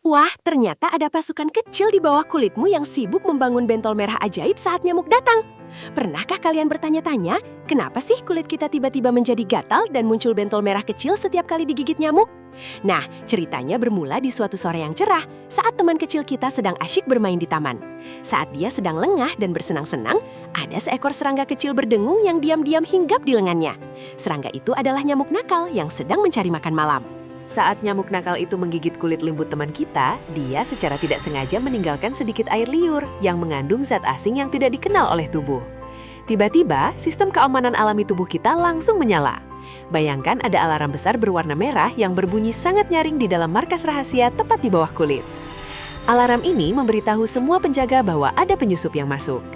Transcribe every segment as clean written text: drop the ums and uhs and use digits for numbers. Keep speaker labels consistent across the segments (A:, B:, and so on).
A: Wah, ternyata ada pasukan kecil di bawah kulitmu yang sibuk membangun bentol merah ajaib saat nyamuk datang. Pernahkah kalian bertanya-tanya, kenapa sih kulit kita tiba-tiba menjadi gatal dan muncul bentol merah kecil setiap kali digigit nyamuk? Nah, ceritanya bermula di suatu sore yang cerah saat teman kecil kita sedang asyik bermain di taman. Saat dia sedang lengah dan bersenang-senang, ada seekor serangga kecil berdengung yang diam-diam hinggap di lengannya. Serangga itu adalah nyamuk nakal yang sedang mencari makan malam. Saat nyamuk nakal itu menggigit kulit lembut teman kita, dia secara tidak sengaja meninggalkan sedikit air liur yang mengandung zat asing yang tidak dikenal oleh tubuh. Tiba-tiba, sistem keamanan alami tubuh kita langsung menyala. Bayangkan ada alarm besar berwarna merah yang berbunyi sangat nyaring di dalam markas rahasia tepat di bawah kulit. Alarm ini memberitahu semua penjaga bahwa ada penyusup yang masuk.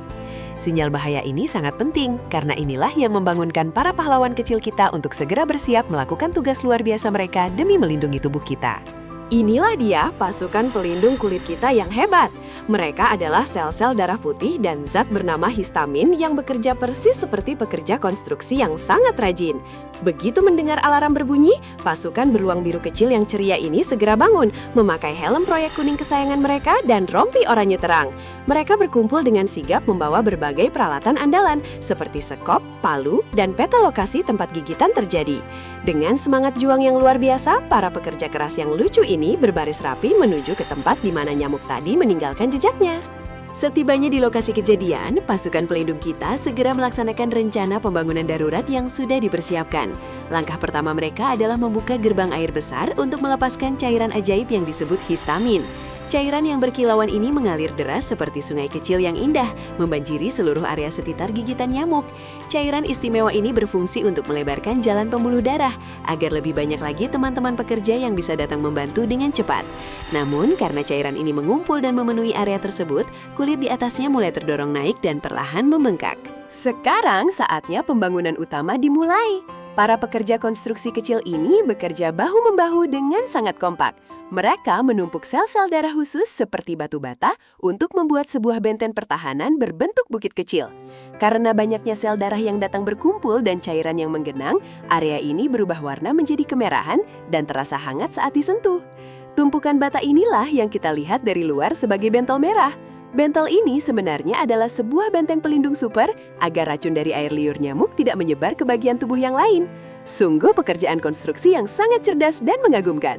A: Sinyal bahaya ini sangat penting, karena inilah yang membangunkan para pahlawan kecil kita untuk segera bersiap melakukan tugas luar biasa mereka demi melindungi tubuh kita. Inilah dia pasukan pelindung kulit kita yang hebat. Mereka adalah sel-sel darah putih dan zat bernama histamin yang bekerja persis seperti pekerja konstruksi yang sangat rajin. Begitu mendengar alarm berbunyi, pasukan beruang biru kecil yang ceria ini segera bangun, memakai helm proyek kuning kesayangan mereka dan rompi oranye terang. Mereka berkumpul dengan sigap membawa berbagai peralatan andalan seperti sekop, palu, dan peta lokasi tempat gigitan terjadi. Dengan semangat juang yang luar biasa, para pekerja keras yang lucu ini berbaris rapi menuju ke tempat di mana nyamuk tadi meninggalkan jejaknya. Setibanya di lokasi kejadian, pasukan pelindung kita segera melaksanakan rencana pembangunan darurat yang sudah dipersiapkan. Langkah pertama mereka adalah membuka gerbang air besar untuk melepaskan cairan ajaib yang disebut histamin. Cairan yang berkilauan ini mengalir deras seperti sungai kecil yang indah, membanjiri seluruh area sekitar gigitan nyamuk. Cairan istimewa ini berfungsi untuk melebarkan jalan pembuluh darah, agar lebih banyak lagi teman-teman pekerja yang bisa datang membantu dengan cepat. Namun, karena cairan ini mengumpul dan memenuhi area tersebut, kulit di atasnya mulai terdorong naik dan perlahan membengkak. Sekarang saatnya pembangunan utama dimulai. Para pekerja konstruksi kecil ini bekerja bahu-membahu dengan sangat kompak. Mereka menumpuk sel-sel darah khusus seperti batu bata untuk membuat sebuah benteng pertahanan berbentuk bukit kecil. Karena banyaknya sel darah yang datang berkumpul dan cairan yang menggenang, area ini berubah warna menjadi kemerahan dan terasa hangat saat disentuh. Tumpukan bata inilah yang kita lihat dari luar sebagai bentol merah. Bentol ini sebenarnya adalah sebuah benteng pelindung super agar racun dari air liur nyamuk tidak menyebar ke bagian tubuh yang lain. Sungguh pekerjaan konstruksi yang sangat cerdas dan mengagumkan.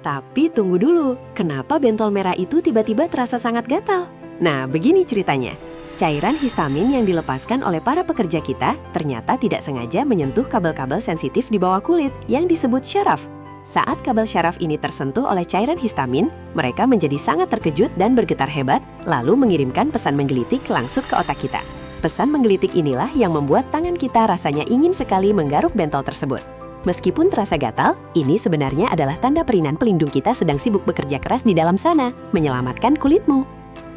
A: Tapi tunggu dulu, kenapa bentol merah itu tiba-tiba terasa sangat gatal? Nah, begini ceritanya. Cairan histamin yang dilepaskan oleh para pekerja kita ternyata tidak sengaja menyentuh kabel-kabel sensitif di bawah kulit yang disebut syaraf. Saat kabel syaraf ini tersentuh oleh cairan histamin, mereka menjadi sangat terkejut dan bergetar hebat, lalu mengirimkan pesan menggelitik langsung ke otak kita. Pesan menggelitik inilah yang membuat tangan kita rasanya ingin sekali menggaruk bentol tersebut. Meskipun terasa gatal, ini sebenarnya adalah tanda perinan pelindung kita sedang sibuk bekerja keras di dalam sana, menyelamatkan kulitmu.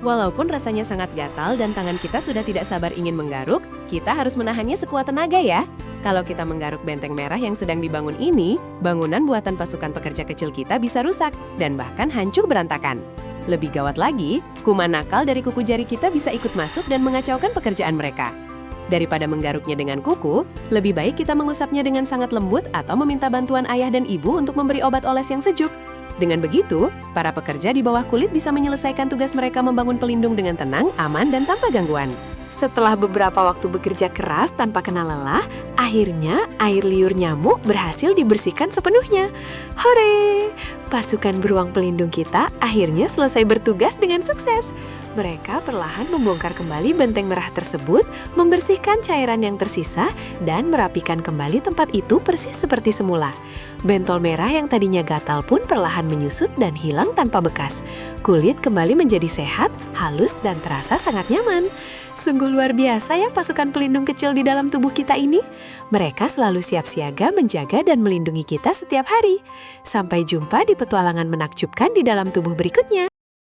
A: Walaupun rasanya sangat gatal dan tangan kita sudah tidak sabar ingin menggaruk, kita harus menahannya sekuat tenaga ya. Kalau kita menggaruk benteng merah yang sedang dibangun ini, bangunan buatan pasukan pekerja kecil kita bisa rusak dan bahkan hancur berantakan. Lebih gawat lagi, kuman nakal dari kuku jari kita bisa ikut masuk dan mengacaukan pekerjaan mereka. Daripada menggaruknya dengan kuku, lebih baik kita mengusapnya dengan sangat lembut atau meminta bantuan ayah dan ibu untuk memberi obat oles yang sejuk. Dengan begitu, para pekerja di bawah kulit bisa menyelesaikan tugas mereka membangun pelindung dengan tenang, aman, dan tanpa gangguan. Setelah beberapa waktu bekerja keras tanpa kena lelah, akhirnya air liur nyamuk berhasil dibersihkan sepenuhnya. Hore! Pasukan beruang pelindung kita akhirnya selesai bertugas dengan sukses. Mereka perlahan membongkar kembali benteng merah tersebut, membersihkan cairan yang tersisa, dan merapikan kembali tempat itu persis seperti semula. Bentol merah yang tadinya gatal pun perlahan menyusut dan hilang tanpa bekas. Kulit kembali menjadi sehat, halus, dan terasa sangat nyaman. Sungguh luar biasa ya pasukan pelindung kecil di dalam tubuh kita ini. Mereka selalu siap siaga menjaga dan melindungi kita setiap hari. Sampai jumpa di petualangan menakjubkan di dalam tubuh berikutnya.